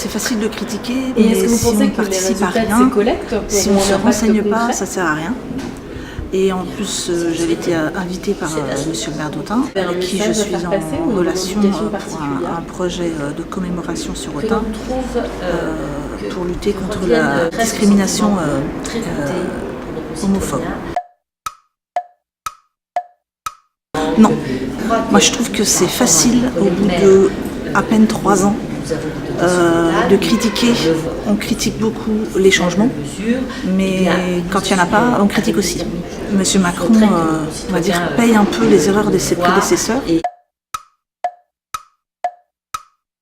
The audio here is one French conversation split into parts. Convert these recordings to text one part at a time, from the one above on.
c'est facile de critiquer, Et mais est-ce que vous si pensez on que les participe à résultats de rien, ces collectes si on ne se renseigne pas, ça ne sert à rien. Et en plus, j'avais été invitée par monsieur le maire d'Autun, avec qui je suis en relation pour un projet de commémoration sur Autun pour lutter contre la discrimination homophobe. Non, moi je trouve que c'est facile au bout de à peine 3 ans de critiquer. On critique beaucoup les changements, mais quand il n'y en a pas, on critique aussi. Monsieur Macron, on va dire, paye un peu les erreurs de ses prédécesseurs.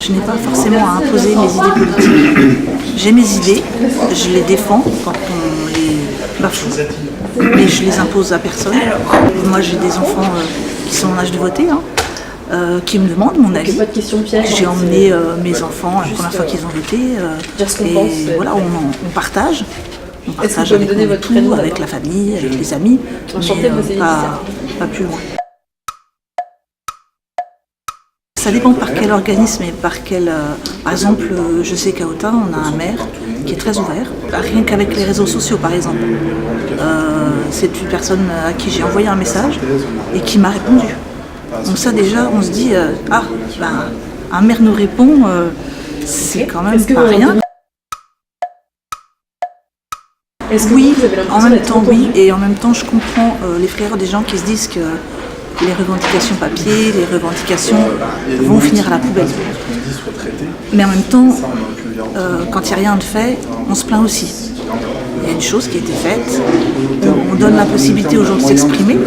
Je n'ai pas forcément à imposer mes idées politiques. J'ai mes idées, je les défends quand on les bafoue, mais je les impose à personne. Moi j'ai des enfants qui sont en âge de voter, qui me demandent mon avis. Pas de questions pièges. J'ai emmené mes enfants la première fois qu'ils ont voté. Et voilà, on partage. On partage avec mon époux, avec la famille, avec les amis, mais pas plus loin. Ça dépend par quel organisme et par quel... par exemple, je sais qu'à Autun, on a un maire qui est très ouvert, rien qu'avec les réseaux sociaux par exemple. C'est une personne à qui j'ai envoyé un message et qui m'a répondu. Donc ça déjà, on se dit, un maire nous répond, c'est quand même pas rien. Oui, en même temps oui, et en même temps je comprends les frayeurs des gens qui se disent que les revendications papier, les revendications vont finir à la poubelle. Mais en même temps, quand il n'y a rien de fait, on se plaint aussi. Il y a une chose qui a été faite, on donne la possibilité aux gens de s'exprimer,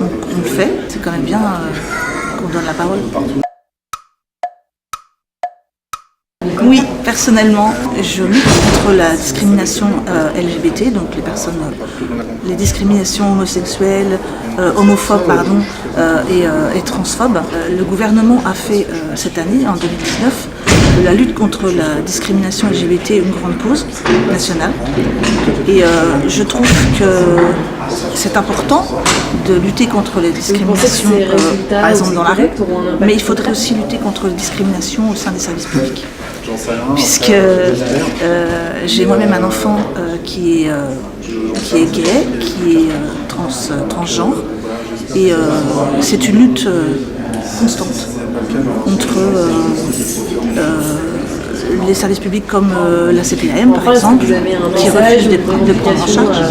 on le fait, c'est quand même bien qu'on donne la parole. Oui, personnellement, je lutte contre la discrimination LGBT, donc les discriminations homosexuelles, homophobes et transphobes. Le gouvernement a fait cette année, en 2019, de la lutte contre la discrimination LGBT une grande cause nationale. Et je trouve que c'est important de lutter contre les discriminations, par exemple dans la rue, mais il faudrait aussi lutter contre les discriminations au sein des services publics. Puisque j'ai moi-même un enfant qui est gay, qui est transgenre, et c'est une lutte constante contre les services publics comme la CPAM par exemple, qui refuse de prendre en charge,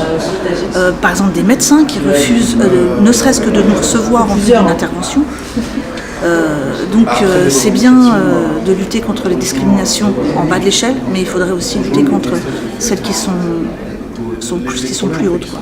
par exemple des médecins qui refusent ne serait-ce que de nous recevoir en vue d'une intervention. Donc c'est bien de lutter contre les discriminations en bas de l'échelle, mais il faudrait aussi lutter contre celles qui sont plus hautes, quoi.